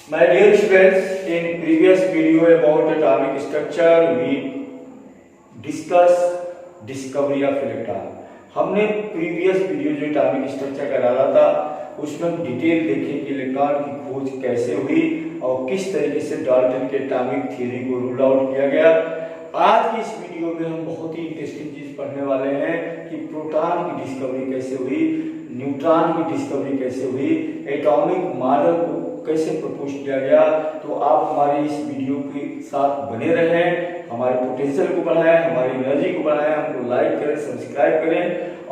My dear students, in previous video about atomic structure, we discussed discovery of electron. हमने previous video जो atomic structure का डाला था उसमें हम डिटेल देखे कि इलेक्ट्रॉन की खोज कैसे हुई और किस तरीके से डाल्टन के एटॉमिक थ्योरी को रूल आउट किया गया। आज की इस वीडियो में हम बहुत ही इंटरेस्टिंग चीज पढ़ने वाले हैं कि प्रोटॉन की डिस्कवरी कैसे हुई, न्यूट्रॉन की डिस्कवरी कैसे हुई, एटॉमिक मॉडल को कैसे प्रपोज किया गया। तो आप हमारे इस वीडियो के साथ बने रहें, हमारे पोटेंशियल को बढ़ाएं, हमारी एनर्जी को बढ़ाएं, हमको लाइक करें, सब्सक्राइब करें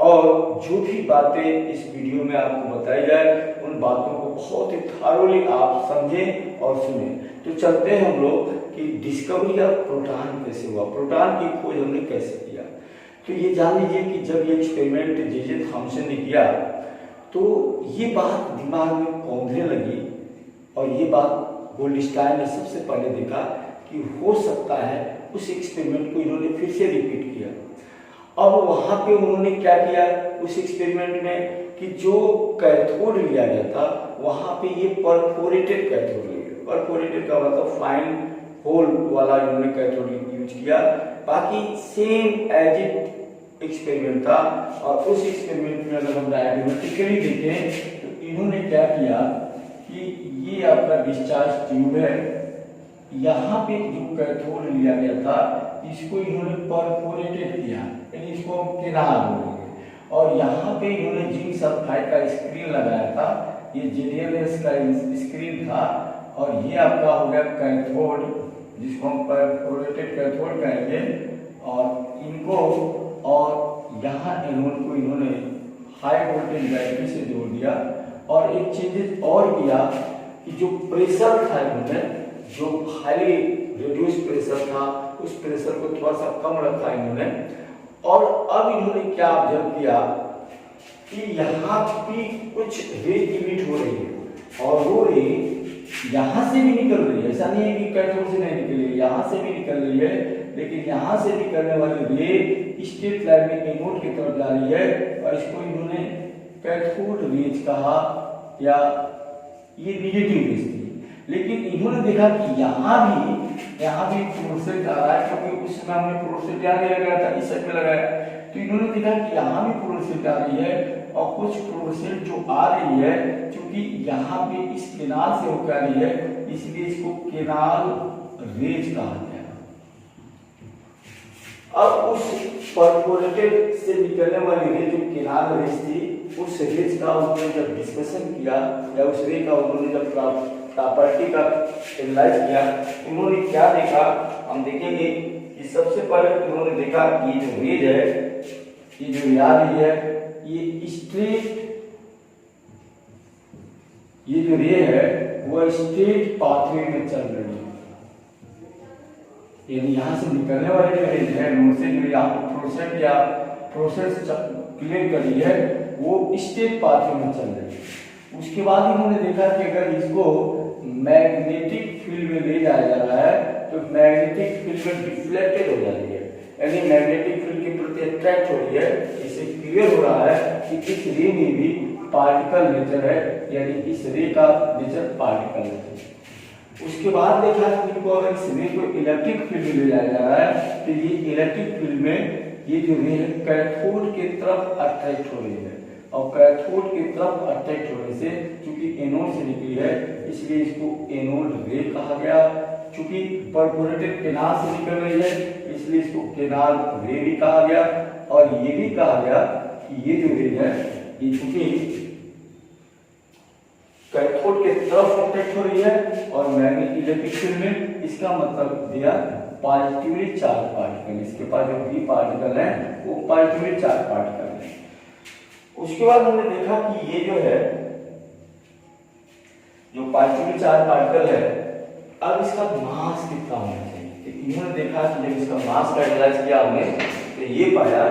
और जो भी बातें इस वीडियो में आपको बताई जाए उन बातों को बहुत ही थारोली आप समझें और सुनें। तो चलते हैं हम लोग कि डिस्कवरी ऑफ प्रोटॉन कैसे हुआ, प्रोटॉन की खोज हमने कैसे किया। तो ये जान लीजिए कि जब ये एक्सपेरिमेंट जे थॉमसन ने किया तो ये बात दिमाग में कौंधने लगी और ये बात गोल्डस्टाइन ने सबसे पहले देखा कि हो सकता है उस एक्सपेरिमेंट को इन्होंने फिर से रिपीट किया। अब वहां पे उन्होंने क्या किया उस एक्सपेरिमेंट में कि जो कैथोड लिया गया था वहां पे ये परफोरेटेड कैथोड लिया। परफोरेटेड का मतलब फाइन होल वाला इन्होंने कैथोड यूज किया। बाकी सेम एज इट एक्सपेरिमेंट था और उस एक्सपेरिमेंट में अगर हम डायग्रामेटिकली देखें तो इन्होंने क्या किया कि ये आपका डिस्चार्ज ट्यूब है, यहाँ पे जो कैथोड लिया गया था इसको इन्होंने परफोरेटेड किया, यानी इसको हम किनार बोलेंगे और यहाँ पे इन्होंने जिंक सल्फाइड का स्क्रीन लगाया था। ये जेडीएलएस का स्क्रीन था और ये आपका हो गया कैथोड जिसको हम परफोरेटेड कैथोड कहेंगे और इनको और यहाँ एनोड को इन्होंने हाई वोल्टेज बैटरी से जोड़ दिया और एक चेंजेस और किया कि जो प्रेशर था इन्होंने जो हाईली रिड्यूस प्रेशर था उस प्रेशर को थोड़ा सा कम रखा इन्होंने और अब इन्होंने क्या ऑब्जर्व किया कि यहाँ भी कुछ रे इमिट हो रही है और वो रे यहाँ से भी निकल रही है। ऐसा नहीं है कि कैथोड से नहीं निकल रही है, यहाँ से भी निकल रही है, लेकिन यहाँ से निकलने वाली रे स्ट्रेट लाइन में एनोड की तरफ जा रही है और इसको इन्होंने कैथोड रेज कहा या ये नेगेटिव रेज थी। लेकिन इन्होंने देखा कि यहाँ भी फ्लोरोसेंट आ रहा है क्योंकि उस समय हमने फ्लोरोसेंट यहाँ नहीं लगाया था, इस साइड में लगाया। तो इन्होंने देखा कि यहाँ भी फ्लोरोसेंट आ रही है और कुछ फ्लोरोसेंट जो आ रही है क्योंकि यहाँ पे इस केनाल से होकर आ रही है इसलिए इसको केनाल रेज कहा गया। अब उस परफोरेटेड से निकलने वाली रे जो केनाल रेज थी उस रेज का उन्होंने जब डिस्कशन किया या उस रे का उन्होंने जब प्रॉपर्टी का एनालाइज किया उन्होंने क्या देखा हम देखेंगे कि सबसे पहले उन्होंने देखा कि ये जो रेज है ये जो आ रही है ये स्ट्रेट ये जो रे है वो स्ट्रेट पाथवे में चल रही है, यानी यहाँ से निकलने वाली जो रेज है नोड से जो यहाँ पर प्रोसेस या प्रोसेस क्लियर कर रही है वो स्ट्रेट पाथवे में चल रही है। उसके बाद इन्होंने देखा कि अगर इसको मैग्नेटिक फील्ड में ले जाया जा रहा है तो मैग्नेटिक फील्ड में डिफ्लेक्टेड हो जाती है, यानी मैग्नेटिक फील्ड के प्रति अट्रैक्ट हो रही है। इससे क्लियर हो रहा है कि इस रे में भी पार्टिकल नेचर है, यानी इस रे का नेचर पार्टिकल नेचर। उसके बाद देखा कि इनको अगर इस रे को इलेक्ट्रिक फील्ड में ले जाया जा रहा है तो ये इलेक्ट्रिक फील्ड में ये जो रे है कैथोड की तरफ अट्रैक्ट हो रही है और कैथोड की तरफ अट्रैक्ट होने से चूंकि एनोड से निकली है इसलिए इसको एनोड रे कहा गया। चूंकि परफोरेटेड केनाल से निकल रही है इसलिए इसको केनाल रे भी कहा गया और ये भी कहा गया कि ये जो रे है ये चूंकि कैथोड के तरफ अट्रैक्ट हो रही है और मैग्नेटिक इलेक्ट्रिक फील्ड में इसका मतलब दिया पॉजिटिवली चार्ज पार्टिकल, इसके पास जो भी पार्टिकल है वो पॉजिटिवली चार्ज पार्टिकल है। उसके बाद हमने देखा कि ये जो है जो पॉजिटिवली चार्ज पार्टिकल है अब इसका मास कितना होना चाहिए। तो इन्होंने देखा कि जब इसका मास का एनालाइज किया हमने तो ये पाया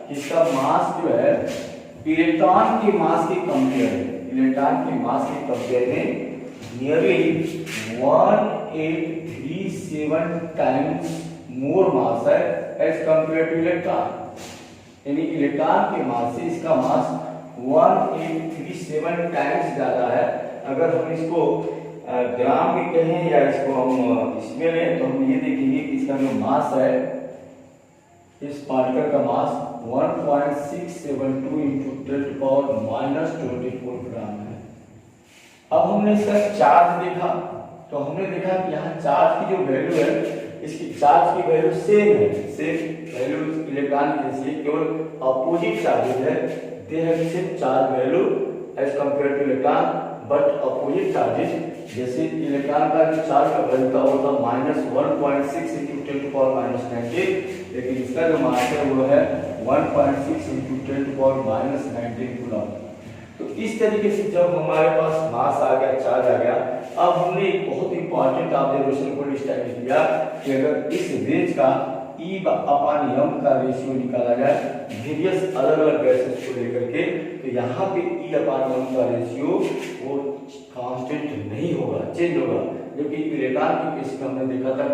कि इसका मास जो है इलेक्ट्रॉन के मास के कंपेयर में इलेक्ट्रॉन के मास के कंपेयर में नियरली 1837 टाइम्स मोर मास है एज कंपेयर टू इलेक्ट्रॉन, यानी इलेक्ट्रॉन के मास से इसका मास 1837 टाइम्स ज्यादा है। अगर हम इसको ग्राम में कहें या इसको हम इसमें लें तो हम ये देखेंगे कि इसका जो मास है, इस पार्टिकल का मास 1.672 × 10⁻⁻24 ग्राम है। अब हमने इसका चार्ज देखा तो हमने देखा कि यहाँ चार्ज की जो वैल्यू है, इसकी चार्ज की वैल्यू सेम है, सेम वैल्यू इलेक्ट्रॉन की जैसे, केवल अपोजिट चार्जेस है, they have same charge value as compare to electron, but opposite charges, जैसे इलेक्ट्रॉन का जो चार्ज का वैल्यू था वो था -1.6 × 10⁻⁻19, लेकिन इसका जो मास है वो है 1.6 × 10⁻⁻19 कूलम। तो इस तरीके से जब हमारे पास मास आ गया, चार्ज आ गया, अब हमने एक बहुत इंपॉर्टेंट ऑब्जर्वेशन को स्टडी किया कि अगर इस रेंज का E/m का रेशियो निकाला जाए वेरियस अलग अलग गैसेस को लेकर के, तो यहाँ पे E/m का रेशियो वो कांस्टेंट नहीं होगा, चेंज होगा। जबकि इलेक्ट्रॉन के केस में हमने देखा था,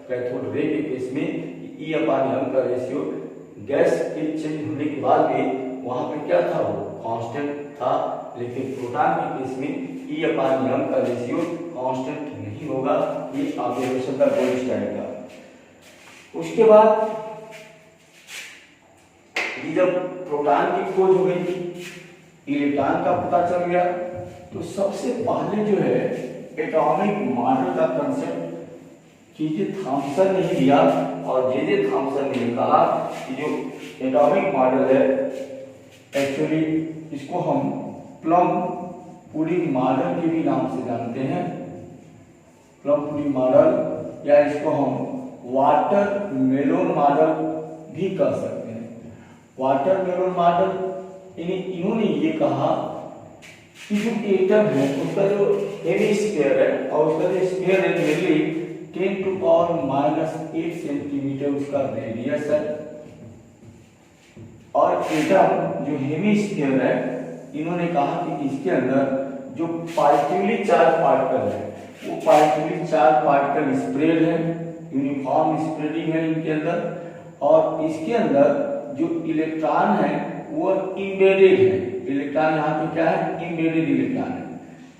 कैथोड रे के केस में E/m का रेशियो गैस के चेंज होने के बाद भी वहां पे क्या था, वो कांस्टेंट था, लेकिन प्रोटॉन के केस में E/m का रेशियो कांस्टेंट नहीं होगा। ये ऑब्जर्वेशन का गोल्ड स्टैंडर्ड था। उसके बाद जब प्रोटॉन की खोज हो गई, इलेक्ट्रॉन का पता चल गया, तो सबसे पहले जो है एटॉमिक मॉडल का कंसेप्ट जे थॉमसन ने दिया, और जे थॉमसन ने कहा कि जो एटॉमिक मॉडल है, एक्चुअली इसको हम प्लम पुडिंग मॉडल के भी नाम से जानते हैं, प्लम पुडिंग मॉडल, या इसको हम वाटर मेलोन मॉडल भी कह सकते हैं। वाटर मेलोन मॉडल इन्होंने ये कहा कि जो एटम है उसका जो हेमिस्फीयर है, और उसका जो स्फीयर है मेनली 10⁻⁻8 सेंटीमीटर उसका रेडियस है, और एटम जो हेमिस्फीयर है, इन्होंने कहा कि इसके अंदर जो पॉजिटिवली चार्ज पार्टिकल है, वो पॉजिटिवली चार्ज पार्टिकल स्प्रेड है, यूनिफॉर्म स्प्रेडिंग है इनके अंदर, और इसके अंदर जो इलेक्ट्रॉन है वो इम्बेडेड है। इलेक्ट्रॉन यहाँ पे क्या है, इम्बेडेड इलेक्ट्रॉन है,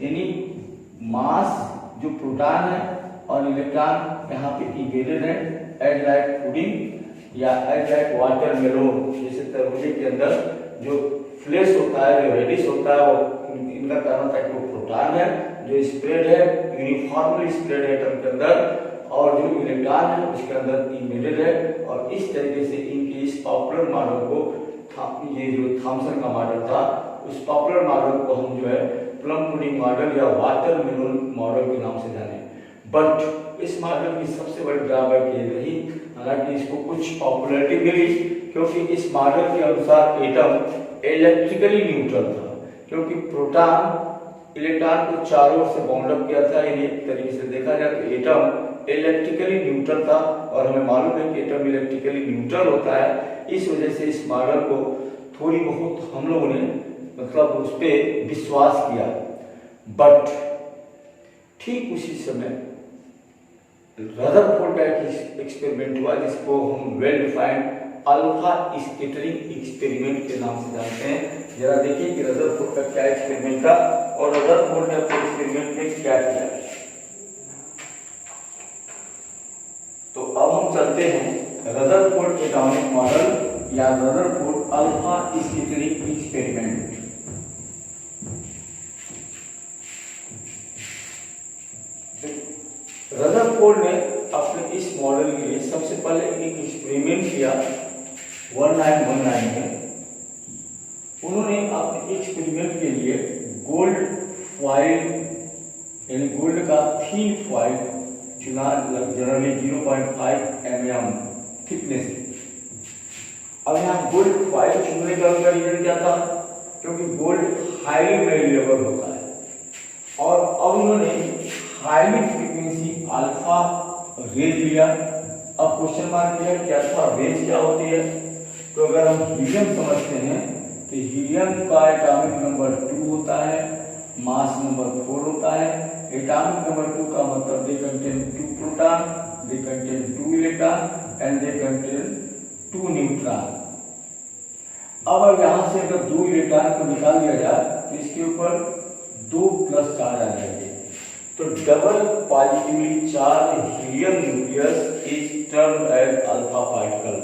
यानी मास जो प्रोटॉन है और इलेक्ट्रॉन यहाँ पे इम्बेडेड है, एज लाइक पुडिंग या एज लाइक वाटर मेलोन, जैसे तरबूजे के अंदर जो फ्लेश होता है, जो रेडिश होता है, वो इनका कारण था कि वो प्रोटॉन है जो स्प्रेड है, यूनिफॉर्मली स्प्रेड है एटम के अंदर, और जो इलेक्ट्रॉन है उसके अंदर इम्बेडेड है। और इस तरीके से इनके इस पॉपुलर मॉडल को, ये जो थॉमसन का मॉडल था, उस पॉपुलर मॉडल को हम जो है प्लम पुडिंग मॉडल या वाटर मेलोन मॉडल के नाम से जाने। बट इस मॉडल की सबसे बड़ी ड्रॉबैक ये रही, हालांकि इसको कुछ पॉपुलैरिटी मिली, क्योंकि इस मॉडल के अनुसार एटम इलेक्ट्रिकली न्यूट्रल था, क्योंकि प्रोटॉन इलेक्ट्रॉन को चारों ओर से बाउंड अप किया था। यानी एक तरीके से देखा जाए तो एटम इलेक्ट्रिकली न्यूट्रल था, और हमें मालूम है कि एटम इलेक्ट्रिकली न्यूट्रल होता है। इस वजह से इस मॉडल को थोड़ी बहुत हम लोगों ने मतलब उस पर विश्वास किया। बट ठीक उसी समय रदरफोर्ड का एक एक्सपेरिमेंट हुआ, जिसको हम well defined alpha scattering experiment के नाम से जानते हैं। जरा देखिए कि रदरफोर्ड का क्या एक्सपेरिमेंट था, और रदरफोर्ड ने अपने एक्सपेरिमेंट में क्या किया। तो अब हम चलते हैं रदरफोर्ड एटॉमिक मॉडल या Rutherford alpha scattering experiment. Rutherford ने अपने इस मॉडल के लिए सबसे पहले एक एक्सपेरिमेंट किया 1919 में। उन्होंने अपने एक्सपेरिमेंट के लिए गोल्ड फॉइल यानी गोल्ड का थीन फॉइल चुना, जनरली 0.5 mm थिकनेस। अब यहाँ गोल्ड फॉइल चुनने का उनका रीजन क्या था, क्योंकि गोल्ड हाईली वैल्यूएबल होता है, और अब उन्होंने हाईली फ्रीक्वेंसी अल्फा रेज लिया। अब क्वेश्चन मार्क किया कि अल्फा रेज क्या होती है। तो अगर हम हीलियम समझते हैं तो हीलियम का एटॉमिक नंबर 2 होता है, मास नंबर 4 होता है। एटॉमिक नंबर 2 का मतलब दे contain 2 proton, they contain 2 electron and they contain 2 neutron. अब यहाँ से अगर 2 इलेक्ट्रॉन को निकाल दिया जाए तो इसके ऊपर 2 प्लस चार्ज आ जाएंगे, तो double positively charge helium nucleus is termed as alpha particle,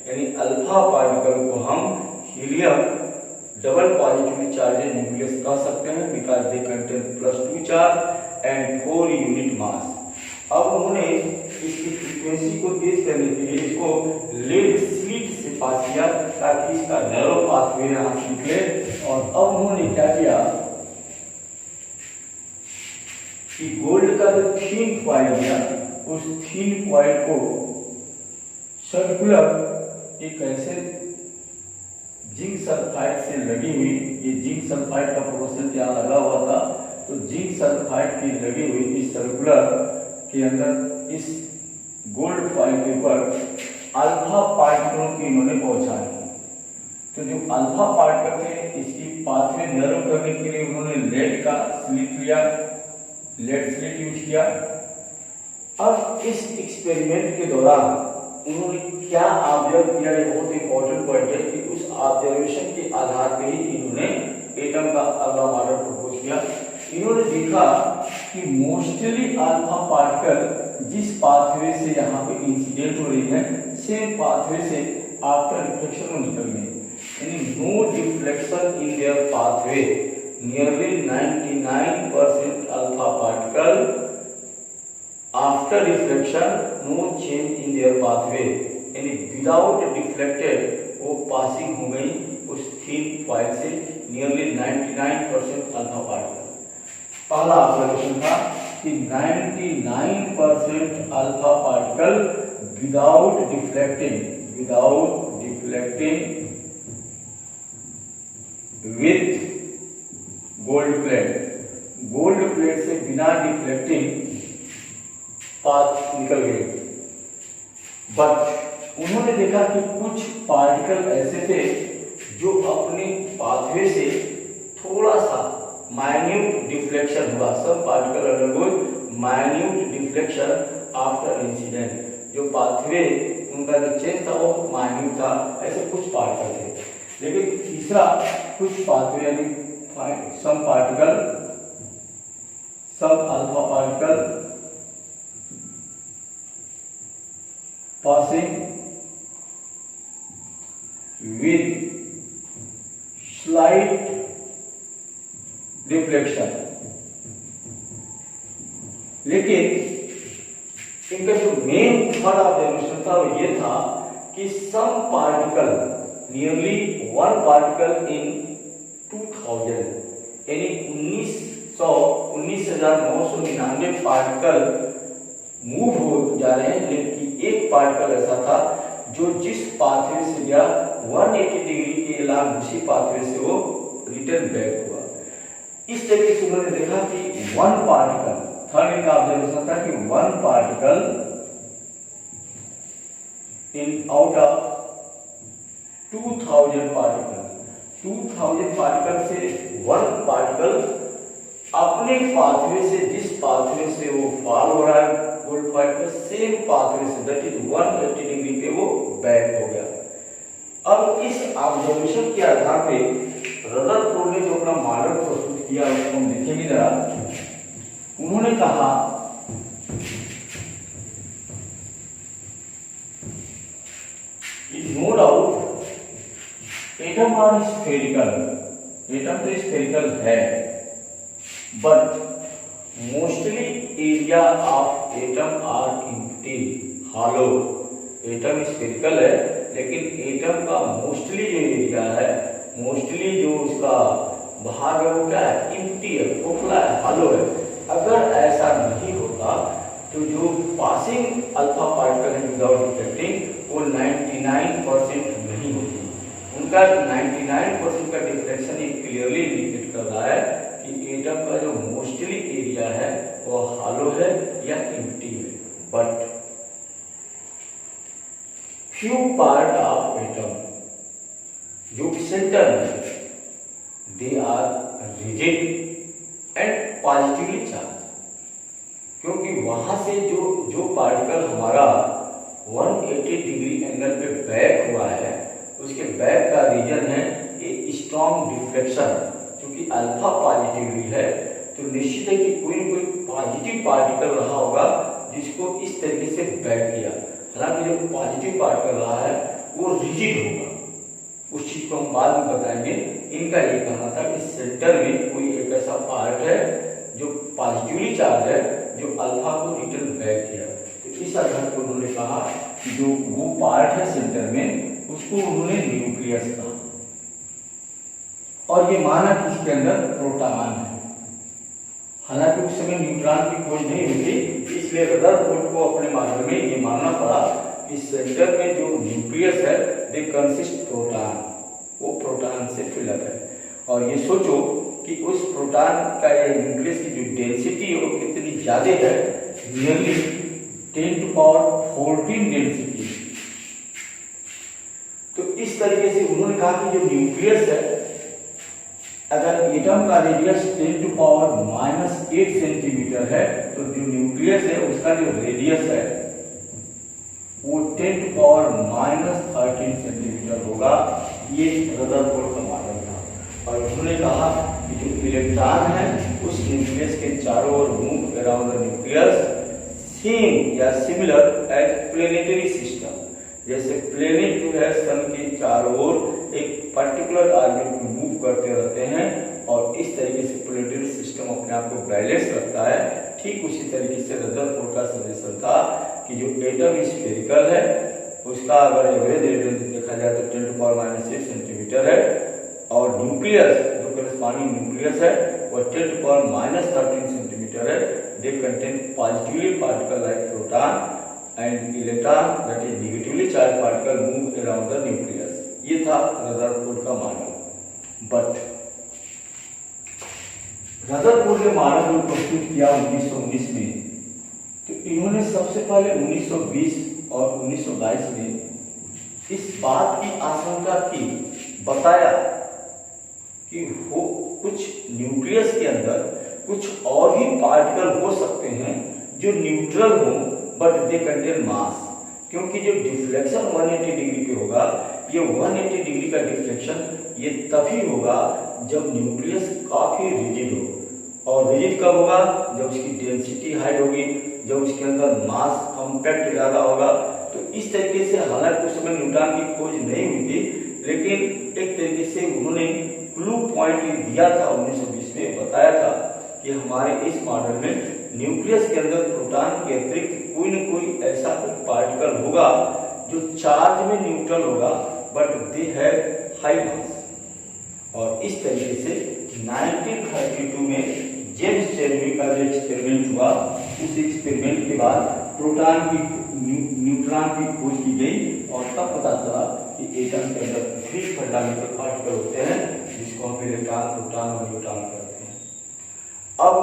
यानी अल्फा पार्टिकल को हम helium double positively charge nucleus कह सकते हैं, because they contain +2 charge and 4 unit mass. अब उन्होंने इसकी फ्रीक्वेंसी को तेज करने के लिए इसको लेड स्लिट से पास किया ताकि इसका नैरो पाथवे यहाँ से निकले। और अब उन्होंने क्या किया कि गोल्ड का जो थीन कॉइल है उस थीन कॉइल को सर्कुलर एक ऐसे जिंक सल्फाइड से लगी हुई, ये जिंक सल्फाइड का प्रोसेस यहाँ लगा हुआ था, तो जिंक सल्फाइड की लगी हुई इस सर्कुलर के अंदर इस गोल्ड फॉइल के ऊपर अल्फा पार्टिकलों की इन्होंने पहुंचा दी। तो जो अल्फा पार्टिकल थे इसकी पाथवे नरम करने के लिए उन्होंने लेड का स्लिट लिया, लेड स्लिट यूज किया। अब इस एक्सपेरिमेंट के दौरान उन्होंने क्या ऑब्जर्व किया, ये बहुत इंपॉर्टेंट पॉइंट है कि उस ऑब्जर्वेशन के आधार पर ही इन्होंने एटम का अगला मॉडल प्रपोज किया। इन्होंने देखा कि मोस्टली अल्फा पार्टिकल जिस पाथवे से यहाँ पे इंसिडेंट हो रही है सेम पाथवे से आफ्टर रिफ्लेक्शन में निकल गई, यानी no deflection in their pathway, nearly 99% alpha particle after reflection no change in their pathway, यानी विदाउट डिफ्लेक्टेड वो पासिंग हो गई उस थीन कॉइल से, नियरली 99% अल्फा पार्टिकल। पहला ऑब्जर्वेशन था कि 99% alpha particle without deflecting with gold plate से बिना डिफ्लेक्टिंग पाथ निकल गए। बट उन्होंने देखा कि कुछ पार्टिकल ऐसे थे जो अपने पाथवे से थोड़ा सा माइन्यूट डिफ्लेक्शन हुआ, सब particle undergoes minute deflection after incident. जो पाथवे उनका जो चेंज था वो माइन्यूट था, ऐसे कुछ पार्टिकल थे। लेकिन तीसरा कुछ पाथवे यानी some alpha particle passing with slight deflection, लेकिन इनका जो मेन थर्ड ऑब्जर्वेशन था वो ये था कि some particle nearly 1 particle in 2000, यानी 19,999 पार्टिकल मूव हो जा रहे हैं, लेकिन एक पार्टिकल ऐसा था जो जिस पाथवे से गया 180 डिग्री के अलावा उसी पाथवे से वो रिटर्न बैक हुआ। इस तरीके से उन्होंने देखा कि 1 पार्टिकल, थर्ड इनका ऑब्जर्वेशन था कि 1 particle in out of 2000 particle से 1 पार्टिकल अपने पाथवे से, जिस पाथवे से वो फॉल हो रहा है गोल्ड फॉइल पर, same pathway say that is 180 degree पे वो बैक हो गया। अब इस ऑब्जर्वेशन के आधार पे रदरफोर्ड ने जो अपना मॉडल प्रस्तुत किया उसको हम देखेंगे जरा। उन्होंने कहा कि no doubt atom are spherical, atom तो स्फेरिकल है, but mostly area of atom are empty, hollow. Atom spherical है लेकिन एटम का मोस्टली जो एरिया है, मोस्टली जो उसका भाग है वो क्या है, एम्प्टी है, खोखला है, हॉलो है। अगर ऐसा नहीं होता तो जो पासिंग अल्फा पार्टिकल है विदाउट डिफ्लेक्टिंग वो 99% नहीं होती। उनका 99% का डिफ्लेक्शन ये क्लियरली इंडिकेट कर रहा है कि एटम का जो मोस्टली एरिया है वो हॉलो है या एम्प्टी है। But few part of atom जो सेंटर में they are rigid and positively charge, क्योंकि वहां से जो पार्टिकल हमारा 180 डिग्री एंगल पे बैक हुआ है उसके बैक का रीजन है ये स्ट्रॉन्ग डिफ्लेक्शन, क्योंकि अल्फा पॉजिटिवली है तो निश्चित है कि कोई न कोई पॉजिटिव पार्टिकल रहा होगा जिसको इस तरीके से बैक किया। हालांकि जो पॉजिटिव पार्टिकल रहा है वो रिजिड होगा, उस चीज को हम बाद में बताएंगे। इनका ये कहना था कि सेंटर में कोई एक ऐसा पार्ट है जो पॉजिटिवली चार्ज है जो अल्फा को रिटर्न बैक किया। तो इस आधार पर उन्होंने कहा कि जो वो पार्ट है सेंटर में उसको उन्होंने न्यूक्लियस कहा, और ये माना कि इसके अंदर प्रोटॉन है। हालांकि उस समय न्यूट्रॉन की खोज नहीं हुई थी, इसलिए रदरफोर्ड को अपने मॉडल में ये मानना पड़ा कि सेंटर में जो न्यूक्लियस है दे कंसिस्ट प्रोटॉन, वो प्रोटॉन से फिलअप है। और ये सोचो कि उस प्रोटॉन का या न्यूक्लियस की जो डेंसिटी है वो कितनी ज्यादा है, नियरली 10⁻14 डेंसिटी। तो इस तरीके से उन्होंने कहा कि जो न्यूक्लियस है, अगर एटम का रेडियस 10⁻⁻8 सेंटीमीटर है तो जो न्यूक्लियस है उसका जो रेडियस है वो 10⁻13 सेंटीमीटर होगा। ये रदरफोर्ड का मॉडल था। और उन्होंने कहा कि जो इलेक्ट्रॉन है उस न्यूक्लियस के चारों ओर move around the nucleus same या सिमिलर एज प्लेनेटरी सिस्टम। जैसे प्लेनेट जो है सन के चारों ओर एक पर्टिकुलर ऑर्बिट में मूव करते रहते हैं, और इस तरीके से प्लेनेटरी सिस्टम अपने आप को बैलेंस रखता है। ठीक उसी तरीके से रदरफोर्ड का सजेशन था कि जो एटम स्फेरिकल है उसका अगर एवरेज रेडियस देखा जाए तो 10⁻6 सेंटीमीटर है, और न्यूक्लियस जो करस्पॉन्डिंग न्यूक्लियस है वो 10⁻13 सेंटीमीटर है। They contain positively particle like proton and electron that is negatively charge particle move around the nucleus. ये था रदरफोर्ड का मॉडल। बट रदरफोर्ड ने मॉडल को प्रस्तुत किया 1919 में, तो इन्होंने सबसे पहले 1920 और 1922 में इस बात की आशंका की, बताया कि हो कुछ न्यूक्लियस के अंदर कुछ और भी पार्टिकल हो सकते हैं जो न्यूट्रल हो बट दे कंटेन मास। क्योंकि जो डिफ्लेक्शन 180 डिग्री पे होगा, ये 180 डिग्री का डिफ्लेक्शन ये तभी होगा जब न्यूक्लियस काफी रिजिड हो। और रिजिड कब होगा? जब उसकी डेंसिटी हाई होगी, जब उसके अंदर मास कॉम्पैक्ट ज्यादा होगा। तो इस तरीके से हालांकि उस समय न्यूट्रॉन की खोज नहीं हुई थी, लेकिन एक तरीके से उन्होंने क्लू पॉइंट दिया था 1920 में, बताया था कि हमारे इस मॉडल में न्यूक्लियस के अंदर प्रोटॉन के अतिरिक्त कोई न कोई ऐसा पार्टिकल होगा जो चार्ज में न्यूट्रल होगा बट दे हैव हाई मास। और इस तरीके से 1932 में जेम्स चेडविक का जो एक्सपेरिमेंट हुआ, उस एक्सपेरिमेंट के बाद प्रोटॉन की न्यूट्रॉन की खोज की गई, और तब पता चला कि एटम के अंदर 3 फंडामेंटल पार्टिकल होते हैं जिसको हम इलेक्ट्रॉन, प्रोटॉन और न्यूट्रॉन कहते हैं। अब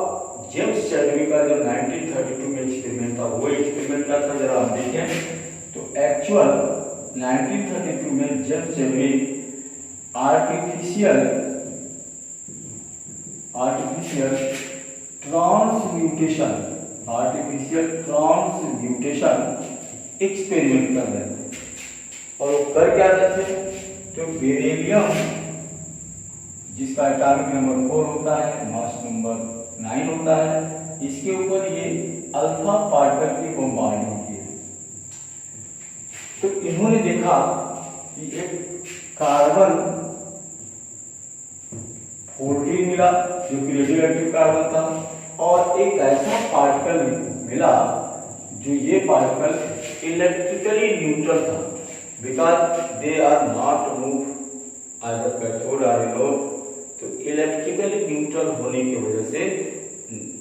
जेम्स चेडविक का जो 1932 में एक्सपेरिमेंट था, वो एक्सपेरिमेंट क्या था जरा हम देखें। तो एक्चुअल 1932 में James Chadwick artificial transmutation experiment कर रहे थे। और वो कर क्या रहे थे? तो बेरिलियम जिसका एटॉमिक नंबर 4 होता है, मास नंबर 9 होता है, इसके ऊपर ये अल्फा पार्टिकल की बॉम्बार्डिंग की है। तो इन्होंने देखा कि एक कार्बन 14 मिला जो कि रेडियोएक्टिव कार्बन था, और एक ऐसा पार्टिकल मिला जो ये पार्टिकल इलेक्ट्रिकली न्यूट्रल था, because they are not move either cathode और एनोड। तो इलेक्ट्रिकली न्यूट्रल होने की वजह से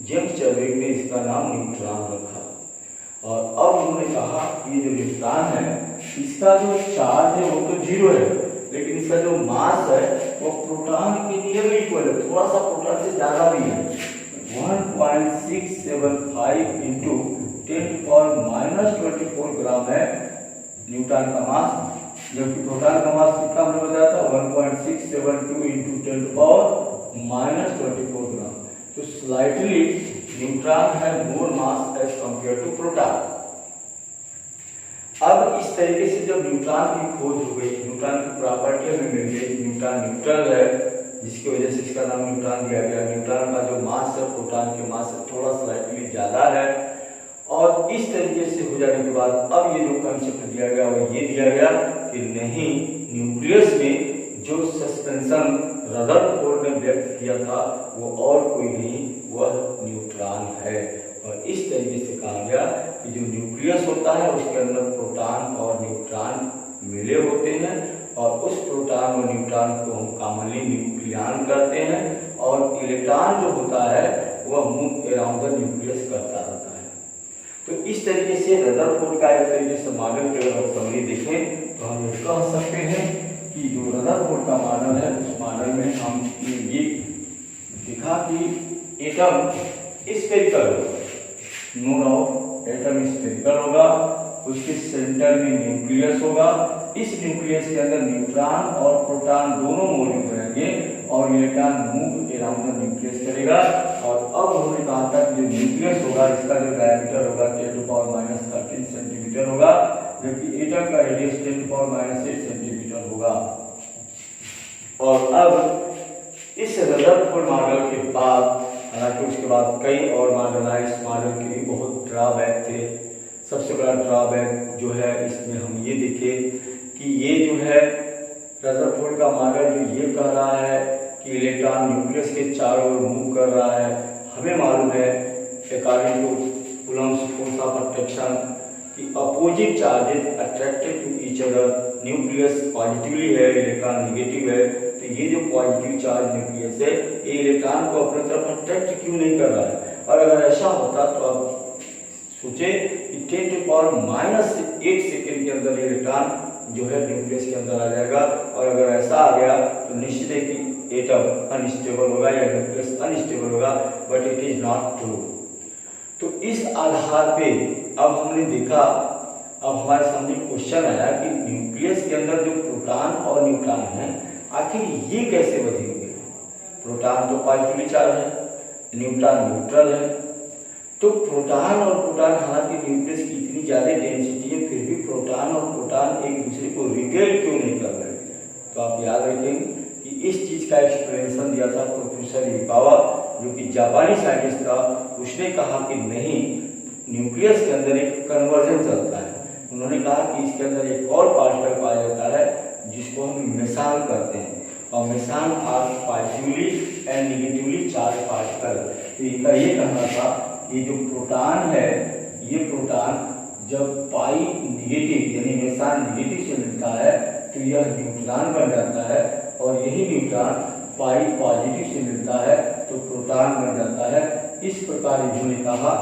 जेम्स चेडविक ने इसका नाम न्यूट्रॉन रखा। और अब उन्होंने कहा कि ये जो न्यूट्रॉन है इसका जो चार्ज है वो तो 0 है, लेकिन इसका जो मास है वो प्रोटॉन के नियरली इक्वल है, थोड़ा सा प्रोटॉन से ज्यादा भी है। 1.675 इंटू 10⁻24 ग्राम है न्यूट्रॉन का मास, जबकि प्रोटॉन का मास कितना हमने बताया था 1.672 इंटू 10⁻24 ग्राम। तो स्लाइटली न्यूट्रॉन है more mass as compare to proton. अब इस तरीके से जब न्यूट्रॉन की खोज हो गई, न्यूट्रॉन की प्रॉपर्टी हमें मिल गई, न्यूट्रॉन न्यूट्रल है जिसकी वजह से इसका नाम न्यूट्रॉन दिया गया। न्यूट्रॉन का जो मास है प्रोटॉन के मास से थोड़ा स्लाइटली ज्यादा है। और इस तरीके से हो जाने के बाद अब ये जो कंसेप्ट दिया गया वो ये दिया गया कि नहीं, न्यूक्लियस में जो सस्पेंशन रदरफोर्ड ने व्यक्त किया था वो और कोई नहीं, वह न्यूट्रॉन है। और इस तरीके से कहा गया कि जो न्यूक्लियस होता है उसके अंदर प्रोटॉन और न्यूट्रॉन मिले होते हैं और उस प्रोटॉन और न्यूट्रॉन को हम कॉमनली न्यूक्लियन करते हैं और इलेक्ट्रॉन जो होता है वह मूव अराउंड द न्यूक्लियस करता रहता है। तो इस तरीके से रदरफोर्ड का एक तरीके से मॉडल के अगर समरी देखें तो हम ये कह सकते हैं कि जो रदरफोर्ड का मॉडल है उस मॉडल में हम ये दिखा कि एटम स्फेरिकल होगा, नो डाउट एटम स्फेरिकल होगा, उसके सेंटर में न्यूक्लियस होगा, इस न्यूक्लियस के अंदर न्यूट्रॉन और प्रोटॉन दोनों मौजूद रहेंगे और electron move around the nucleus करेगा। और अब हमने कहा था कि जो न्यूक्लियस होगा इसका जो डायमीटर होगा 10⁻13 सेंटीमीटर होगा, जबकि एटम का रेडियस 10⁻8 सेंटीमीटर होगा। और अब इस रदरफोर्ड मॉडल के बाद, हालांकि उसके बाद कई और मॉडल आए, इस मॉडल के भी बहुत ड्रॉबैक थे। सबसे बड़ा ड्रॉबैक जो है इसमें हम ये देखें कि ये जो है रदरफोर्ड का मॉडल जो ये कह रहा है कि इलेक्ट्रॉन न्यूक्लियस के चारों ओर मूव कर रहा है। हमें मालूम है according to Coulomb's force of attraction कि opposite charges attracted to each other, nucleus positively है, इलेक्ट्रॉन नेगेटिव है, तो ये जो पॉजिटिव चार्ज न्यूक्लियस है ये इलेक्ट्रॉन को अपनी तरफ अट्रैक्ट क्यों नहीं कर रहा है। और अगर ऐसा होता तो आप सोचे कि 10⁻8 सेकेंड के अंदर इलेक्ट्रॉन जो है न्यूक्लियस के अंदर आ जाएगा। और अगर ऐसा आ गया तो निश्चित है कि एटम अनस्टेबल होगा या न्यूक्लियस अनस्टेबल होगा, but it is not true. तो इस आधार पे अब हमने देखा, अब हमारे सामने क्वेश्चन आया कि न्यूक्लियस के अंदर जो प्रोटॉन और न्यूट्रॉन है आखिर ये कैसे बदलेंगे। प्रोटॉन तो पॉजिटिवली चार्ज है, न्यूट्रॉन न्यूट्रल है, तो प्रोटॉन और प्रोटॉन, हालांकि न्यूक्लियस की इतनी ज्यादा डेंसिटी है फिर भी प्रोटॉन और प्रोटॉन एक दूसरे को रिपेल क्यों नहीं कर रहे। तो आप याद रखेंगे कि इस चीज का एक्सप्लेनेशन दिया था प्रोफेसर युकावा, जो कि जापानी साइंटिस्ट था। उसने कहा कि नहीं, न्यूक्लियस के अंदर एक कन्वर्जन चलता है। उन्होंने कहा कि इसके अंदर एक और पार्टिकल पाया जाता है जिसको हम मेसान करते हैं, और meson are positively and negatively charge particle. तो इनका ये कहना था कि जो प्रोटॉन है, ये प्रोटॉन जब पाई नेगेटिव यानी मेसान नेगेटिव से मिलता है तो यह न्यूट्रॉन बन जाता है, और यही न्यूट्रॉन पाई पॉजिटिव से मिलता है तो प्रोटॉन बन जाता है। इस प्रकार इन्होंने कहा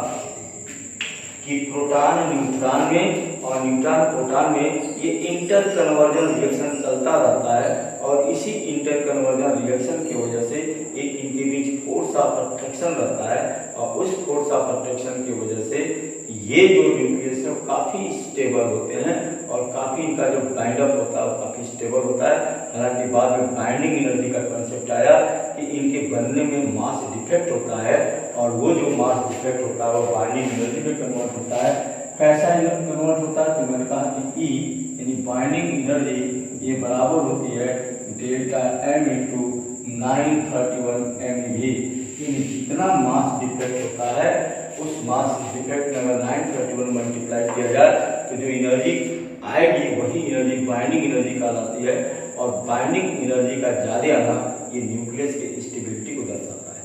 कि प्रोटॉन न्यूट्रॉन में और न्यूट्रॉन प्रोटॉन में ये इंटर कन्वर्जन रिएक्शन चलता रहता है, और इसी इंटर कन्वर्जन रिएक्शन की वजह से एक इनके बीच फोर्स ऑफ अट्रैक्शन रहता है, और उस फोर्स ऑफ अट्रैक्शन की वजह से ये जो न्यूक्लियस है काफी स्टेबल होते हैं, और काफी इनका जो बाइंडअप होता है वो काफी स्टेबल होता है। हालांकि बाद में बाइंडिंग एनर्जी का कंसेप्ट आया कि इनके बनने में मास डिफेक्ट होता है, और वो जो मास डिफेक्ट होता है वो बाइंडिंग एनर्जी में कन्वर्ट होता है। कैसा कन्वर्ट होता है, तो मैंने कहा कि ई यानी बाइंडिंग एनर्जी ये बराबर होती है डेल्टा एम इंटू 931 MeV। जितना मास डिफेक्ट होता है उस मास डिफेक्ट में अगर 931 मल्टीप्लाई किया जाए तो जो एनर्जी आएगी वही एनर्जी बाइंडिंग एनर्जी कहलाती है, और बाइंडिंग एनर्जी का ज्यादा आना ये न्यूक्लियस की स्टेबिलिटी को दर्शाता है।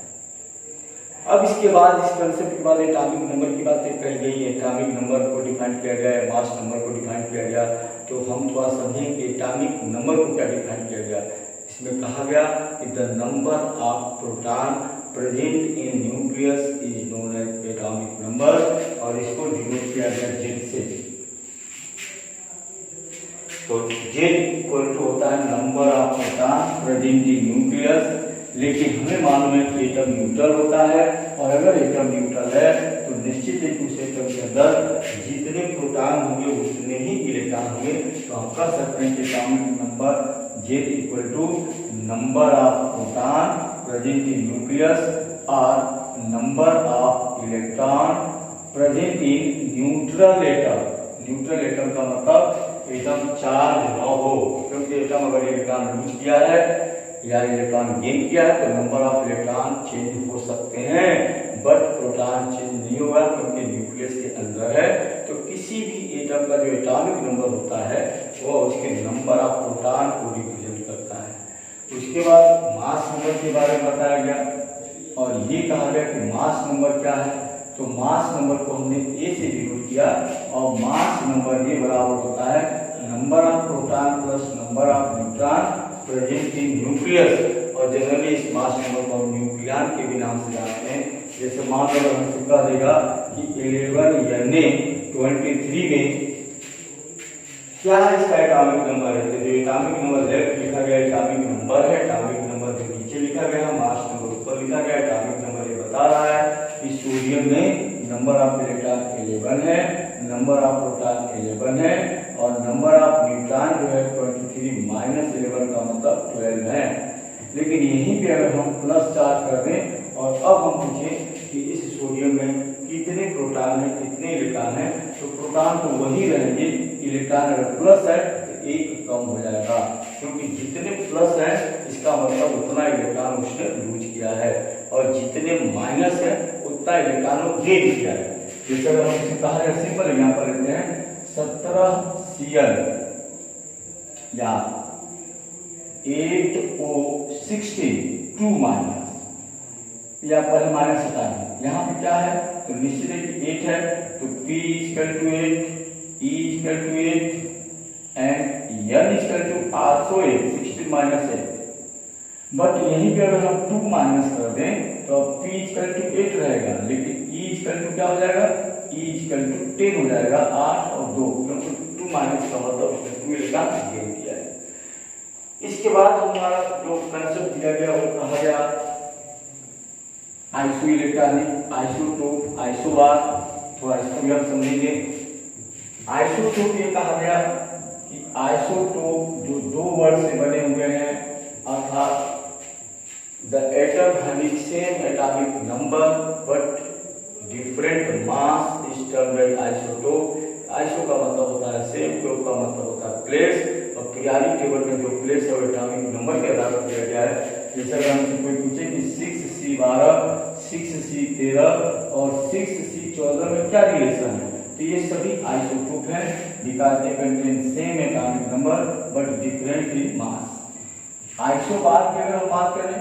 अब इसके बाद इस कंसेप्ट के बाद एटॉमिक नंबर की बातें कही गई, एटॉमिक नंबर को डिफाइन किया गया, मास नंबर को डिफाइन किया गया। तो हम थोड़ा समझें कि एटॉमिक नंबर को क्या डिफाइन किया गया। इसमें कहा गया कि the number of proton present in nucleus is known as atomic number, और इसको डिनोट किया गया जेड से। तो जेड इक्वल टू होता है number of proton present in nucleus, लेकिन हमें मालूम है कि एटम न्यूट्रल होता है, और अगर एटम न्यूट्रल है तो निश्चित है कि उस एटम के अंदर जितने प्रोटॉन होंगे उतने ही इलेक्ट्रॉन होंगे। तो हम कह सकते हैं कि atomic number Z equal to number of proton present in nucleus और number of electron present in neutral atom. Neutral atom का मतलब एटम चार्ज न हो, क्योंकि एटम अगर इलेक्ट्रॉन लूज किया है या इलेक्ट्रॉन गेन किया है तो नंबर ऑफ इलेक्ट्रॉन चेंज हो सकते हैं, के बारे में बताया गया। और ये कहा गया कि मास नंबर क्या है, तो मास नंबर को हमने ए से डिनोट किया और मास नंबर ये बराबर होता है number of proton plus number of neutron present in nucleus. और जनरली इस मास नंबर को हम न्यूक्लियन के भी नाम से जानते हैं। जैसे मान लो हमसे कह देगा कि 11 यानी 23 में क्या इसका एटॉमिक नंबर है, तो जो एटॉमिक नंबर लेफ्ट लिखा गया एटॉमिक नंबर है, एटॉमिक नंबर जो नीचे लिखा गया मास नंबर ऊपर लिखा गया, एटॉमिक नंबर ये बता रहा है कि सोडियम में नंबर ऑफ इलेक्ट्रॉन 11 है, नंबर ऑफ प्रोटॉन 11 है और नंबर ऑफ न्यूट्रॉन जो है 23 माइनस 11 का मतलब 12 है। लेकिन यहीं पे अगर हम प्लस चार्ज कर दें और अब हम पूछें कि इस सोडियम में कितने प्रोटॉन है कितने इलेक्ट्रॉन है, तो प्रोटॉन तो वही रहेंगे, इलेक्ट्रॉन अगर प्लस है तो एक कम हो जाएगा, क्योंकि जितने प्लस है इसका मतलब उतना इलेक्ट्रॉन उसने लूज किया है और जितने माइनस है उतना इलेक्ट्रॉन गेन किया है। जैसे अगर हम कहा जाए सिंपल यहाँ पर लेते हैं 17Cl या 8O16 2 माइनस, या पहले माइनस हटा दें, यहाँ पे क्या है तो निश्चित है कि 8 है तो P equal to 8, E equal to 8 and N equal to also 8, 16 minus 8। But यहीं पे अगर हम 2 माइनस कर दें तो P इक्वल टू 8 रहेगा, लेकिन E इक्वल टू क्या हो जाएगा, E इक्वल टू 10 हो जाएगा, 8 और 2, क्योंकि 2 माइनस का मतलब उसने 2 इलेक्ट्रॉन गेन किया है। इसके बाद हमारा जो कंसेप्ट दिया गया वो कहा गया आइसो इलेक्ट्रॉनिक, आइसोटोप, आइसोबार। थोड़ा इसको भी हम समझेंगे। आइसोटोप ये कहा गया कि आइसोटोप जो 2 वर्ड से बने हुए हैं, अर्थात the atom having same atomic number but different mass is termed as isotope. Iso का मतलब होता है सेम, टोप का मतलब होता है प्लेस, और पीरियोडिक टेबल में जो प्लेस है वो एटॉमिक नंबर के आधार पर दिया गया है। जैसे अगर हमसे कोई पूछे कि 6C12, 6C13 और 6C14 में क्या रिलेशन है, तो ये सभी आइसोटोप हैं, because they contain same atomic number but different in mass. Isobar की अगर हम बात करें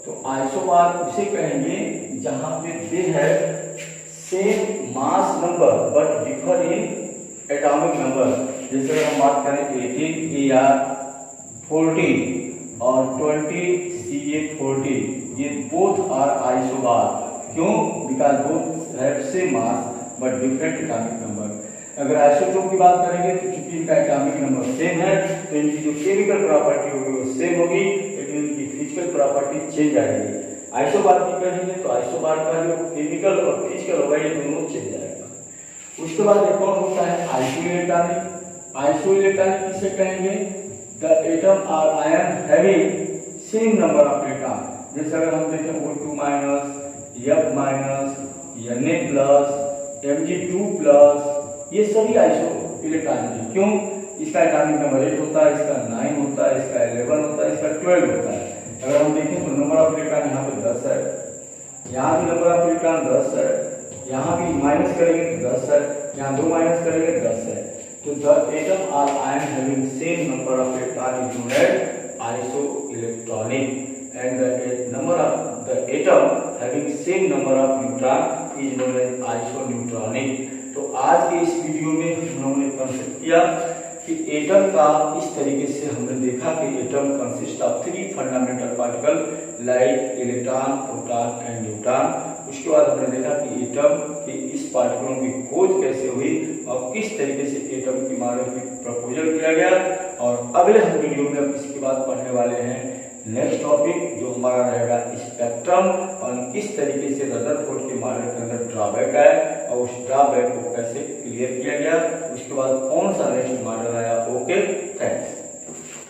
तो आइसोबार उसे कहेंगे जहां पे दे है same mass number but differ in atomic number. जैसे अगर हम बात करें 18Ar14 और 20Ca14, ये बोथ आर आइसोबार। क्यों? Because both have same mass but different atomic number. अगर आइसोटोप की बात करेंगे तो चूंकि इनका एटॉमिक नंबर सेम है तो इनकी जो केमिकल प्रॉपर्टी होगी वो सेम होगी, लेकिन इनकी फिजिकल प्रॉपर्टी चेंज आएगी। आइसोबार की कहेंगे तो आइसोबार का जो केमिकल और फिजिकल होगा ये दोनों चेंज आएगा। उसके बाद एक और होता है आइसोइलेक्ट्रॉनिक। आइसोइलेक्ट्रॉनिक किसे कहेंगे? The atom or ion having same number of electron. जैसे अगर हम देखें O2 minus, F minus, Na plus, Mg2 plus, ये सभी आइसो इलेक्ट्रॉनिक है। क्यों? इसका एटॉमिक नंबर 8 होता है, इसका 9 होता है, इसका 11 होता है, इसका 12 होता है। अगर हम देखें तो नंबर ऑफ इलेक्ट्रॉन यहाँ पे 10 है, यहाँ भी नंबर ऑफ इलेक्ट्रॉन 10 है, यहाँ भी माइनस करेंगे तो 10 है, यहाँ 2 माइनस करेंगे 10 है। तो the atom or ion having same number of electron is known as isoelectronic and the number of the atom having same number of neutron is known as isoneutronic. तो आज के इस वीडियो में हमने कंसेप्ट किया कि एटम का इस तरीके से हमने देखा कि atom consist of 3 fundamental particle like electron, proton and neutron. उसके बाद हमने देखा कि एटम के इस पार्टिकलों की खोज कैसे हुई और किस तरीके से एटम की मॉडल की प्रपोजल किया गया। और अगले हम वीडियो में अब इसके बाद पढ़ने वाले हैं नेक्स्ट टॉपिक जो हमारा रहेगा स्पेक्ट्रम, और किस तरीके से रदरफोर्ड के मॉडल के अंदर ड्रॉबैक है और उस ड्रॉबैक को कैसे क्लियर किया गया। उसके बाद कौन सा नेक्स्ट मॉडल आया। Okay, thanks.